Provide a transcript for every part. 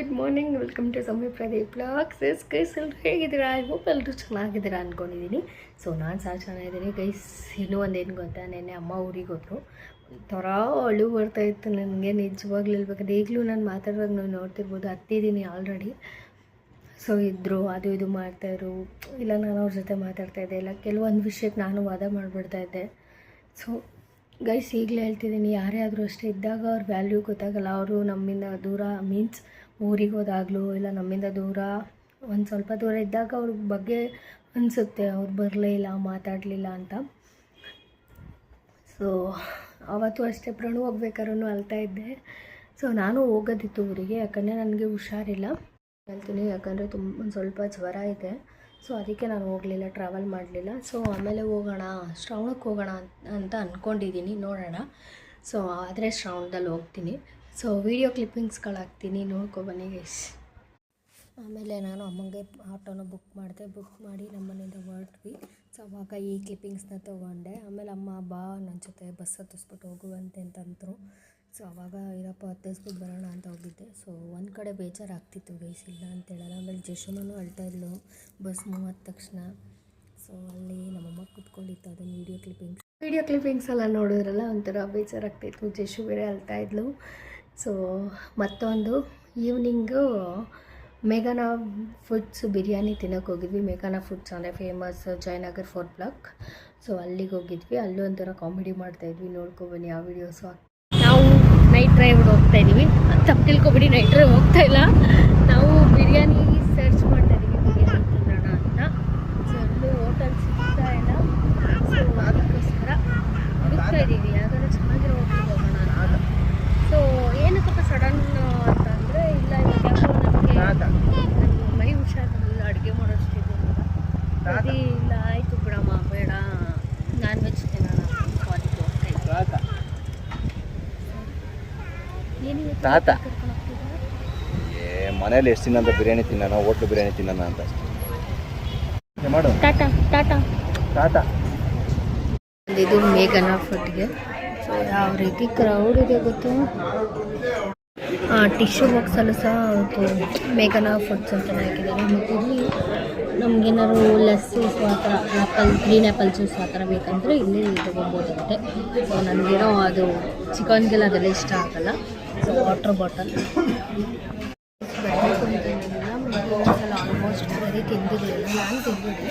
Good morning, welcome to ಸಮಯ Pradeep blogs. Guys ಎಲ್ಲರೂ ಹೇಗಿದ್ದೀರಾ? ಐ ಹೋಪ್ ಎಲ್ಲರೂ ಚೆನ್ನಾಗಿದ್ದೀರಾ ಅಂದ್ಕೊಂಡಿದ್ದೀನಿ. ಸೊ ನಾನು ಸಹ ಚೆನ್ನಾಗಿದ್ದೀನಿ ಗೈಸ್. ಇನ್ನೂ ಒಂದೇನು ಗೊತ್ತಾ, ನೆನ್ನೆ ಅಮ್ಮ ಊರಿಗೆ ಹೋದ್ರು. ಒಂಥರ ಅಳು ಬರ್ತಾಯಿತ್ತು ನನಗೆ ನಿಜವಾಗ್ಲೂ ಹೇಳ್ಬೇಕಂದ್ರೆ. ಈಗಲೂ ನಾನು ಮಾತಾಡುವಾಗ ನೀವು ನೋಡ್ತಿರ್ಬೋದು, ಹತ್ತಿದ್ದೀನಿ ಆಲ್ರೆಡಿ. ಸೊ ಇದ್ದರು ಅದು ಇದು ಮಾಡ್ತಾಯಿದ್ರು, ಇಲ್ಲ ನಾನು ಅವ್ರ ಜೊತೆ ಮಾತಾಡ್ತಾಯಿದ್ದೆ, ಇಲ್ಲ ಕೆಲವೊಂದು ವಿಷಯಕ್ಕೆ ನಾನು ವಾದ ಮಾಡಿಬಿಡ್ತಾಯಿದ್ದೆ. ಸೊ ಗೈಸ್ ಈಗಲೇ ಹೇಳ್ತಿದ್ದೀನಿ, ಯಾರೇ ಆದರೂ ಅಷ್ಟೇ ಇದ್ದಾಗ ಅವ್ರ ವ್ಯಾಲ್ಯೂ ಗೊತ್ತಾಗಲ್ಲ. ಅವರು ನಮ್ಮಿಂದ ದೂರ ಮೀನ್ಸ್ ಊರಿಗೆ ಹೋದಾಗಲೂ ಇಲ್ಲ ನಮ್ಮಿಂದ ದೂರ ಒಂದು ಸ್ವಲ್ಪ ದೂರ ಇದ್ದಾಗ ಅವ್ರ ಬಗ್ಗೆ ಅನಿಸುತ್ತೆ, ಅವ್ರು ಬರಲೇ ಇಲ್ಲ, ಮಾತಾಡಲಿಲ್ಲ ಅಂತ. ಸೊ ಆವತ್ತು ಅಷ್ಟೇ ಪ್ರಣು ಹೋಗ್ಬೇಕಾದ್ರೂ ಅಳ್ತಾ ಇದ್ದೆ. ಸೊ ನಾನು ಹೋಗೋದಿತ್ತು ಊರಿಗೆ, ಯಾಕಂದರೆ ನನಗೆ ಹುಷಾರಿಲ್ಲ ಹೇಳ್ತೀನಿ, ಯಾಕಂದರೆ ಒಂದು ಸ್ವಲ್ಪ ಜ್ವರ ಇದೆ. ಸೊ ಅದಕ್ಕೆ ನಾನು ಹೋಗಲಿಲ್ಲ, ಟ್ರಾವೆಲ್ ಮಾಡಲಿಲ್ಲ. ಸೊ ಆಮೇಲೆ ಹೋಗೋಣ, ಶ್ರಾವಣಕ್ಕೆ ಹೋಗೋಣ ಅಂತ ಅಂದ್ಕೊಂಡಿದ್ದೀನಿ, ನೋಡೋಣ. ಸೊ ಆದರೆ ಶ್ರಾವಣದಲ್ಲಿ ಹೋಗ್ತೀನಿ. ಸೊ ವೀಡಿಯೋ ಕ್ಲಿಪ್ಪಿಂಗ್ಸ್ಗಳು ಹಾಕ್ತೀನಿ, ನೋಡ್ಕೊಬನ್ನಿ ಗೈಸ್. ಆಮೇಲೆ ನಾನು ಅಮ್ಮಂಗೆ ಆಟೋನ ಬುಕ್ ಮಾಡಿ ನಮ್ಮ ಮನೆಯಿಂದ ಹೊರಟ್ವಿ. ಸೊ ಅವಾಗ ಈ ಕ್ಲಿಪ್ಪಿಂಗ್ಸ್ನ ತೊಗೊಂಡೆ. ಆಮೇಲೆ ಅಮ್ಮ ಬಾ ನನ್ನ ಜೊತೆ ಬಸ್ ಹತ್ತಿಸ್ಬಿಟ್ಟು ಹೋಗುವಂತೆ ಅಂತಂದರು. ಸೊ ಅವಾಗ ಇರಪ್ಪ ಹತ್ತಿಸ್ಬಿಟ್ಟು ಬರೋಣ ಅಂತ ಹೋಗಿದ್ದೆ. ಸೊ ಒಂದು ಕಡೆ ಬೇಜಾರಾಗ್ತಿತ್ತು ಗೈಸ್, ಇಲ್ಲ ಅಂತೇಳಲ್ಲ. ಆಮೇಲೆ ಜಶುಮನು ಅಳ್ತಾಯಿದ್ಲು ಬಸ್ ಮೂವತ್ತ ತಕ್ಷಣ. ಸೊ ಅಲ್ಲಿ ನಮ್ಮಮ್ಮ ಕೂತ್ಕೊಂಡಿತ್ತು, ಅದನ್ನು ವೀಡಿಯೋ ಕ್ಲಿಪ್ಪಿಂಗ್ಸ್ ಎಲ್ಲ ನೋಡಿದ್ರಲ್ಲ, ಒಂಥರ ಬೇಜಾರಾಗ್ತಾಯಿತ್ತು. ಜಶು ಬೇರೆ ಅಳ್ತಾಯಿದ್ಲು. ಸೊ ಮತ್ತೊಂದು ಈವ್ನಿಂಗು ಮೇಘನಾ ಫುಡ್ಸ್ ಬಿರಿಯಾನಿ ತಿನ್ನೋಕೆ ಹೋಗಿದ್ವಿ. ಮೇಘನಾ ಫುಡ್ಸ್ ಅಂದರೆ famous Jayanagar 4th block. So ಅಲ್ಲಿಗೆ ಹೋಗಿದ್ವಿ. ಅಲ್ಲೂ ಒಂಥರ ಕಾಮಿಡಿ ಮಾಡ್ತಾಯಿದ್ವಿ, ನೋಡ್ಕೊಬನ್ನಿ ಆ ವೀಡಿಯೋಸು. ನಾವು ನೈಟ್ ಡ್ರೈವ್ ಹೋಗ್ತಾಯಿದ್ವಿ, ತಪ್ಪು ತಿಳ್ಕೊಬಿಡಿ, ನೈಟ್ ಡ್ರೈವ್ ಹೋಗ್ತಾಯಿಲ್ಲ. ನಾವು ಬಿರಿಯಾನಿ ಸರ್ಚ್ ಮಾಡ್ತಾಯಿದ್ದೀವಿ, ಬಿರಿಯಾನಿ ತಿನ್ನೋಣ ಅಂತ. ಸೊ ಎಲ್ಲೂ ಹೋಟೆಲ್ ಸಿಗ್ತಾ ಇಲ್ಲ. ಸೊ ಅದಕ್ಕೋಸ್ಕರ ಹುಡುಕ್ತಾ ಇದ್ದೀವಿ, ಯಾವ್ದಾದ್ರು ಚೆನ್ನಾಗಿರೋ ಹೋಟೆಲ್ಗೆ ಹೋಗೋಣ ಅಂತ. ಸೊ ಏನಕ್ಕಪ್ಪ ಸಡನ್ ಅಂತಂದರೆ, ಇಲ್ಲ ಇವಾಗ ನಮಗೆ ಮೈ ಹುಷಾರಿಲ್ಲ, ಅಡುಗೆ ಮಾಡೋಷ್ಟಿದೆ ಅದೇ ಇಲ್ಲ. ಆಯಿತು ಬಿಡಮ್ಮ, ಬೇಡ ನಾನ್ ವೆಜ್ ತಿನ್ನೋಣ. ಸೊ ಅದಕ್ಕೆ ಹೋಗ್ತಾ ಇದ್ದೀವಿ. ತಾತ ಮನೇಲಿ ಎಷ್ಟು ದಿನ ಅಂತ ಬಿರಿಯಾನಿ ತಿನ್ನೋಣ, ಹೋಟ್ಲು ಬಿರಿಯಾನಿ ತಿನ್ನೋಣ ಅಂತ ಮಾಡು. ಟಾಟಾ ಟಾಟಾ ಟಾಟಾ. ಇದು ಮೇಘನಾ ಫುಡ್ಗೆ. ಸೊ ಯಾವ ರೀತಿ ಕ್ರೌಡ್ ಇದೆ ಗೊತ್ತು. ಟಿಶ್ಯೂ ಬಾಕ್ಸಲ್ಲೂ ಸಹ ಮೇಘನಾ ಫುಡ್ಸ್ ಅಂತಲೇ ಹಾಕಿದ್ದಾರೆ. ಮತ್ತು ಇಲ್ಲಿ ನಮಗೇನಾದ್ರು ಲೆಸ್ಸಿ ಆ ಥರ ಗ್ರೀನ್ ಆ್ಯಪಲ್ ಜ್ಯೂಸ್ ಆ ಥರ ಬೇಕಂದರೆ ಇಲ್ಲಿ ತೊಗೊಬೋದಂತೆ. ಸೊ ನನಗೇನೋ ಅದು ಚಿಕನ್ಗೆಲ್ಲ ಅದೆಲ್ಲ ಇಷ್ಟ ಆಗಲ್ಲ. ಸೊ ವಾಟರ್ ಬಾಟಲ್ ಆಲ್ಮೋಸ್ಟ್ ಪ್ರದಿ ತಿಂದಿರಲಿಲ್ಲ, ನಾನು ತಿಂದಿದ್ದೆ.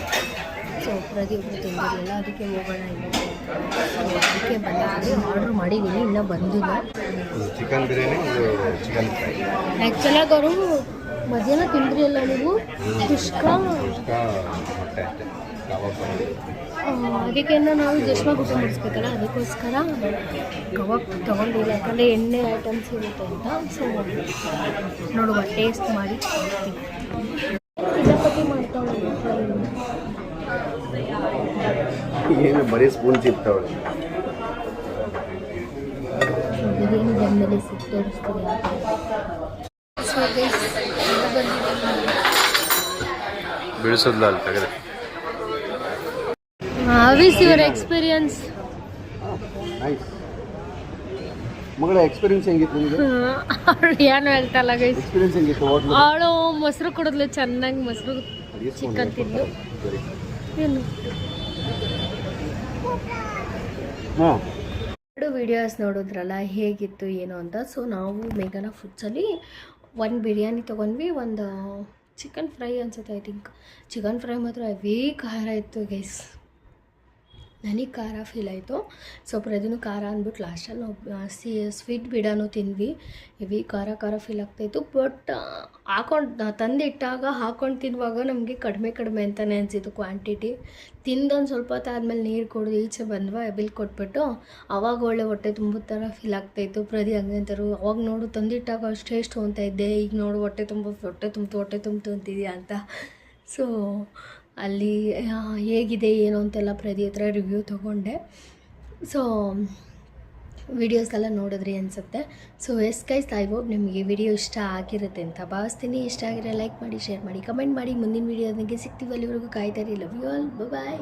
ಸೊ ಪ್ರತಿಯೊಬ್ಬರು ತಿಂದಿರಲಿಲ್ಲ, ಅದಕ್ಕೆ ಹೋಗೋಣ ಇಲ್ಲ. ಸೊ ಅದಕ್ಕೆ ಬಂದಿದ್ದೀವಿ, ಆರ್ಡ್ರ್ ಮಾಡಿದ್ದೀನಿ, ಇನ್ನೂ ಬಂದಿಲ್ಲ. Chicken biryani, chicken fry. ಆ್ಯಕ್ಚುಲಾಗಿ ಅವರು ಮಧ್ಯಾಹ್ನ ತಿಂದ್ರಿಯಲ್ಲ ನೀವು ಕುಷ್ಕ, ಅದಕ್ಕೆ ನಾವು ಜಶ್ಮಾಗ ಊಟ ಮಾಡಿಸ್ಬೇಕಲ್ಲ, ಅದಕ್ಕೋಸ್ಕರ ಕಬಾಬ್ ತೊಗೊಂಡಿಲ್ಲ, ಯಾಕಂದರೆ ಎಣ್ಣೆ ಐಟಮ್ಸ್ ಇರುತ್ತೆ ಅಂತ. ಸೊ ನೋಡುವ, ಟೇಸ್ಟ್ ಮಾಡಿ ಕಿತಾಪತಿ ಮಾಡ್ತಾಳೆ. ಏನು ಬರೀ ಸ್ಪೂನ್ ಸಿಗ್ತಾವಳೆ. ಬಿರಿಯಾನಿ ಬಂದಮೇಲೆ ಸಿಟ್ಟು ತೋರಿಸ್ತೀವಿ. ಸೊ ಬಿಡಿಸೋದ್ಲ ಅಲ್ಲಿ ತೆಗೆದೆ. How is your experience? ಮಗಳ ಎಕ್ಸ್ಪೀರಿಯನ್ಸ್ ಹೆಂಗಿತ್ತು ನಿಮಗೆ? ಏನು ಹೇಳ್ತಲ್ಲ ಗೈಸ್, ಎಕ್ಸ್ಪೀರಿಯನ್ಸ್ ಹೆಂಗಿತ್ತು? ಅವಳು ಮೊಸರು ಕೊಡೋದ್ಲು, ಚೆನ್ನಾಗಿ ಮೊಸರು ಚಿಕನ್ ತಿಂದು. ಏನು ಎರಡು ವೀಡಿಯೋಸ್ ನೋಡಿದ್ರಲ್ಲ ಹೇಗಿತ್ತು ಏನು ಅಂತ. ಸೊ ನಾವು ಮೇಘನಾ ಫುಡ್ಸಲ್ಲಿ ಒಂದು ಬಿರಿಯಾನಿ ತೊಗೊಂಡ್ವಿ, ಒಂದು ಚಿಕನ್ ಫ್ರೈ ಅನ್ಸುತ್ತೆ. ಐ ಥಿಂಕ್ ಚಿಕನ್ ಫ್ರೈ ಮಾತ್ರ ಹೆವಿ ಖಾರ ಇತ್ತು ಗೈಸ್, ನನಗೆ ಖಾರ ಫೀಲ್ ಆಯಿತು. ಸೊ ಪ್ರತಿನೂ ಖಾರ ಅಂದ್ಬಿಟ್ಟು ಲಾಸ್ಟಲ್ಲಿ ನಾವು ಸ್ವೀಟ್ ಬಿಡಾನು ತಿಂದ್ವಿ. ಹೆವಿ ಖಾರ ಫೀಲ್ ಆಗ್ತಾಯಿತ್ತು. ಬಟ್ ತಂದಿಟ್ಟಾಗ ಹಾಕ್ಕೊಂಡು ತಿನ್ನುವಾಗ ನಮಗೆ ಕಡಿಮೆ ಅಂತಲೇ ಅನಿಸಿತ್ತು ಕ್ವಾಂಟಿಟಿ. ತಿಂದೊಂದು ಸ್ವಲ್ಪ ಹೊತ್ತು ಆದಮೇಲೆ ನೀರು ಕುಡಿದು ಈಚೆ ಬಂದ್ವಾ, ಬಿಲ್ ಕೊಟ್ಬಿಟ್ಟು ಅವಾಗ ಒಳ್ಳೆ ಹೊಟ್ಟೆ ತುಂಬ ಥರ ಫೀಲ್ ಆಗ್ತಾಯಿತ್ತು. ಪ್ರತಿ ಹಂಗೆ ಅಂತಾರು, ಅವಾಗ ನೋಡು ತಂದಿಟ್ಟಾಗ ಅಷ್ಟೆಷ್ಟು ಅಂತ ಇದ್ದೆ, ಈಗ ನೋಡು ಹೊಟ್ಟೆ ತುಂಬಿತು ಅಂತಿದೆಯಾ ಅಂತ. ಸೊ ಅಲ್ಲಿ ಹೇಗಿದೆ ಏನು ಅಂತೆಲ್ಲ ಪ್ರತಿ ಹತ್ರ ರಿವ್ಯೂ ತೊಗೊಂಡೆ. ಸೊ ವೀಡಿಯೋಸ್ ಎಲ್ಲ ನೋಡಿದ್ರಿ ಅನಿಸುತ್ತೆ. So yes guys, I hope ನಿಮಗೆ ವಿಡಿಯೋ ಇಷ್ಟ ಆಗಿರುತ್ತೆ ಅಂತ ಭಾವಿಸ್ತೀನಿ. ಇಷ್ಟ ಆಗಿರೋ ಲೈಕ್ ಮಾಡಿ, ಶೇರ್ ಮಾಡಿ, ಕಮೆಂಟ್ ಮಾಡಿ. ಮುಂದಿನ ವೀಡಿಯೋ ನನಗೆ ಸಿಗ್ತೀವಿ, ಅಲ್ಲಿವರೆಗೂ ಕಾಯ್ತಾ ಇರಿ. Love you all, bye.